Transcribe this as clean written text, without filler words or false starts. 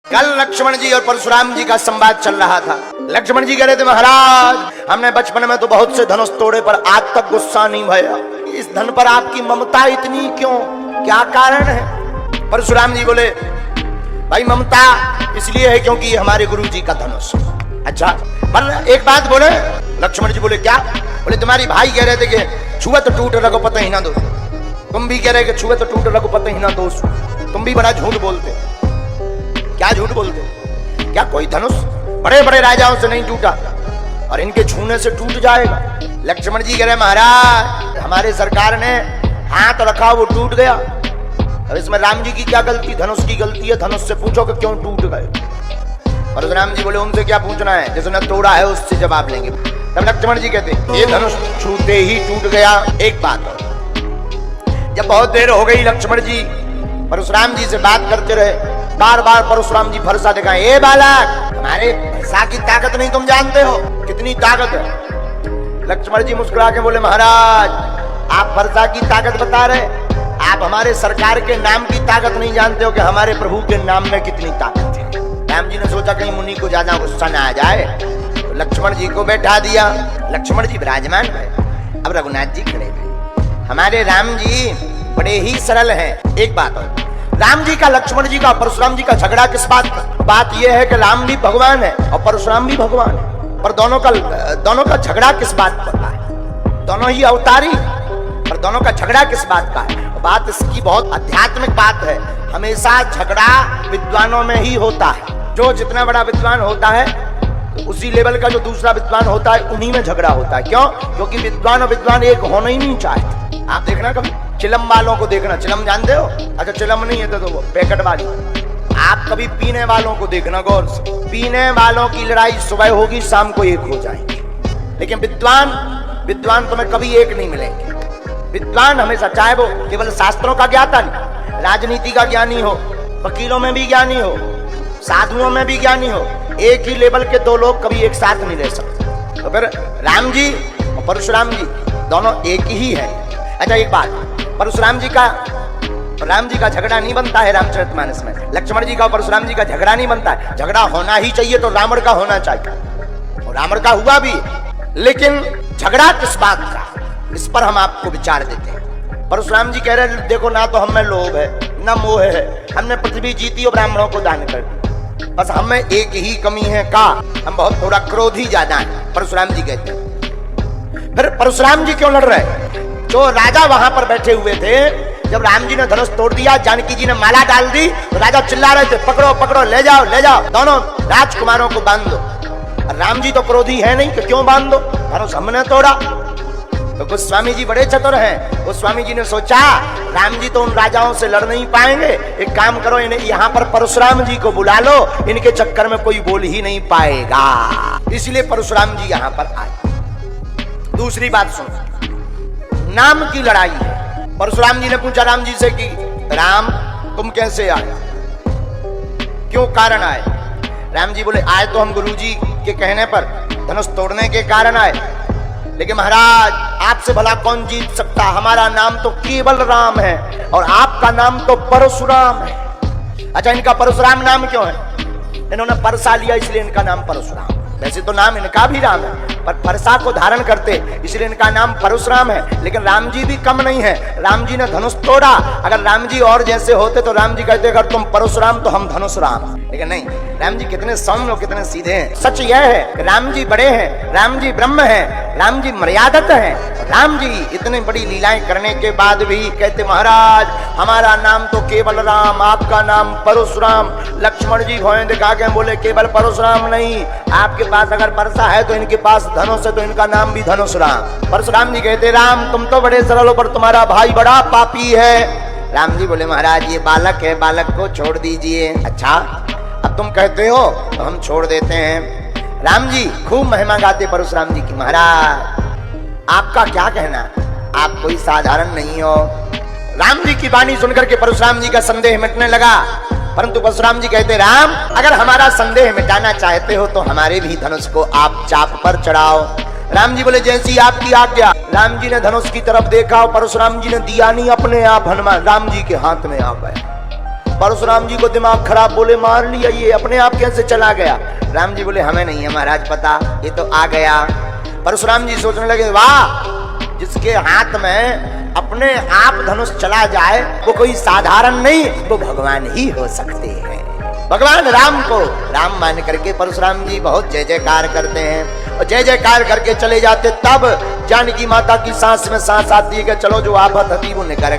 कल लक्ष्मण जी और परशुराम जी का संवाद चल रहा था। लक्ष्मण जी कह रहे थे, महाराज हमने बचपन में तो बहुत से धनुष तोड़े पर आज तक गुस्सा नहीं भया, इस धन पर आपकी ममता इतनी क्यों, क्या कारण है? परशुराम जी बोले, भाई ममता इसलिए है क्योंकि ये हमारे गुरु जी का धनुष। अच्छा, पर एक बात बोले। लक्ष्मण जी बोले, क्या? बोले तुम्हारी भाई कह रहे थे कि छुआ तो टूट रघुपति ही ना दोष, तुम भी कह रहे कि छुआ तो टूट रघुपति ही ना दोष, तुम भी बड़ा झूठ बोलते। क्या झूठ बोलते? क्या कोई धनुष बड़े बड़े राजाओं से नहीं टूटा और इनके छूने से टूट जाएगा? लक्ष्मण जी कह रहे, महाराज हमारे सरकार ने हाथ रखा वो टूट गया, अब इसमें राम जी की क्या गलती? धनुष की गलती है, धनुष से पूछो कि क्यों टूट गए। परशुराम जी बोले, उनसे क्या पूछना है, जिसने तोड़ा है उससे जवाब लेंगे। तब लक्ष्मण जी कहते, ये धनुष छूते ही टूट गया। एक बात और, जब बहुत देर हो गई लक्ष्मण जी परशुराम जी से बात करते रहे, बार बार परशुराम जी फरसा दिखाए, ए बालक हमारे फरसा की ताकत नहीं तुम जानते हो, कितनी ताकत है? लक्ष्मण जी मुस्कुरा के बोले, महाराज आप फरसा की ताकत बता रहे, आप हमारे सरकार के नाम की ताकत नहीं जानते हो कि हमारे प्रभु के नाम में कितनी ताकत है। राम जी ने सोचा कहीं मुनि को ज्यादा गुस्सा ना आ जाए, तो लक्ष्मण जी को बैठा दिया। लक्ष्मण जी विराजमान भए, अब रघुनाथ जी खड़े थे। हमारे राम जी बड़े ही सरल हैं। एक बात और, राम जी का लक्ष्मण जी का परशुराम जी का झगड़ा किस बात का? बात यह है कि राम भी भगवान है और परशुराम भी भगवान है, पर दोनों का झगड़ा किस बात पर है? दोनों ही अवतारी, पर दोनों का झगड़ा किस बात का है? बात इसकी बहुत आध्यात्मिक बात है। हमेशा झगड़ा विद्वानों में ही होता है, जो जितना बड़ा विद्वान होता है तो उसी लेवल का जो दूसरा विद्वान होता है उन्हीं में झगड़ा होता है। क्यों? क्योंकि विद्वान और विद्वान एक होना ही नहीं चाहते। आप देखना कभी चिलम वालों को देखना, चिलम जानते हो? अच्छा चिलम नहीं है तो वो पैकेट वाली। आप कभी पीने वालों को देखना गौर से, पीने वालों की लड़ाई सुबह होगी शाम को एक हो जाएंगे, लेकिन विद्वान तुम्हें कभी एक नहीं मिलेंगे। विद्वान हमेशा, चाहे वो केवल शास्त्रों का ज्ञाता नहीं, राजनीति का ज्ञानी हो, वकीलों में भी ज्ञानी हो, साधुओं में भी ज्ञानी हो, एक ही लेवल के दो लोग कभी एक साथ नहीं रह सकते। तो फिर राम जी और परशुराम जी दोनों एक ही है। अच्छा एक बात, परशुराम जी का राम जी का झगड़ा नहीं बनता है रामचरितमानस में, लक्ष्मण जी का और परशुराम जी का झगड़ा नहीं बनता है। झगड़ा होना ही चाहिए तो रावण का होना चाहिए, और रावण का हुआ भी, लेकिन झगड़ा किस बात का, इस पर हम आपको विचार देते हैं। परशुराम जी कह रहे हैं, देखो ना तो हमें लोभ है ना मोह है, हमने पृथ्वी जीती और ब्राह्मणों को दान कर दी, बस हमें एक ही कमी है का, हम बहुत थोड़ा क्रोधी ज्यादा है, परशुराम जी कहते हैं। फिर परशुराम जी क्यों लड़ रहे? जो राजा वहां पर बैठे हुए थे, जब राम जी ने धनुष तोड़ दिया, जानकी जी ने माला डाल दी, तो राजा चिल्ला रहे थे, पकड़ो पकड़ो, ले जाओ दोनों राजकुमारों को बांध दो। राम जी तो क्रोधी है नहीं कि क्यों बांध दो, धनुष हमने तोड़ा। तो गोस्वामी जी बड़े चतुर हैं, गोस्वामी जी ने सोचा राम जी तो उन राजाओं से लड़ नहीं पाएंगे, एक काम करो इन्हें यहाँ पर परशुराम जी को बुला लो, इनके चक्कर में कोई बोल ही नहीं पाएगा, इसलिए परशुराम जी यहाँ पर आए। दूसरी बात सुनो, नाम की लड़ाई है। परशुराम जी ने पूछा राम जी से कि राम तुम कैसे आए, क्यों कारण आए? राम जी बोले, आए तो हम गुरु जी के कहने पर धनुष तोड़ने के कारण आए, लेकिन महाराज आपसे भला कौन जीत सकता, हमारा नाम तो केवल राम है और आपका नाम तो परशुराम है। अच्छा इनका परशुराम नाम क्यों है? इन्होंने परसा लिया इसलिए इनका नाम परशुराम। वैसे तो नाम इनका भी राम है, पर परसा को धारण करते इसलिए इनका नाम परशुराम है। लेकिन राम जी भी कम नहीं है, राम जी ने धनुष तोड़ा, अगर राम जी और जैसे होते तो राम जी कहते अगर तुम परशुराम तो हम धनुष राम, लेकिन नहीं, राम जी कितने सौम्य और कितने सीधे हैं। सच यह है कि राम जी बड़े हैं, राम जी ब्रह्म हैं, राम जी मर्यादत हैं। राम जी इतनी बड़ी लीलाएं करने के बाद भी कहते महाराज हमारा नाम तो केवल राम, आपका नाम परशुराम। लक्ष्मण जी भौं दिखा के बोले केवल परशुराम नहीं, आपके पास अगर परसा है तो इनके पास धनुष है, तो इनका नाम भी धनुष राम। परशुराम जी कहते राम तुम तो बड़े सरल हो, पर तुम्हारा भाई बड़ा पापी है। राम जी बोले महाराज ये बालक है, बालक को छोड़ दीजिए। अच्छा अब तुम कहते हो तो हम छोड़ देते हैं। राम जी खूब महिमा गाते परशुराम जी की, महाराज आपका क्या कहना, आप कोई साधारण नहीं हो। राम जी की वाणी सुनकर के परशुराम जी का संदेह मिटने लगा, परंतु परशुराम जी कहते राम अगर हमारा संदेह मिटाना चाहते हो तो हमारे भी धनुष को आप चाप पर चढ़ाओ। राम जी बोले जैसी आपकी आज्ञा। राम जी ने धनुष की तरफ देखा और परशुराम जी ने दिया नहीं, अपने आप हनुमान राम जी के हाथ में आ गया। परशुराम जी को दिमाग खराब, बोले मार लिया, ये अपने आप कैसे चला गया। राम जी बोले हमें नहीं है महाराज पता, ये तो आ गया। परशुराम जी सोचने लगे वाह, जिसके हाथ में अपने आप धनुष चला जाए वो कोई साधारण नहीं, वो भगवान ही हो सकते हैं। भगवान राम को राम मान करके परशुराम जी बहुत जय जयकार करते हैं और जय जयकार करके चले जाते। तब जानकी माता की सांस में सांस आती है कि चलो जो आफत थी वो निकल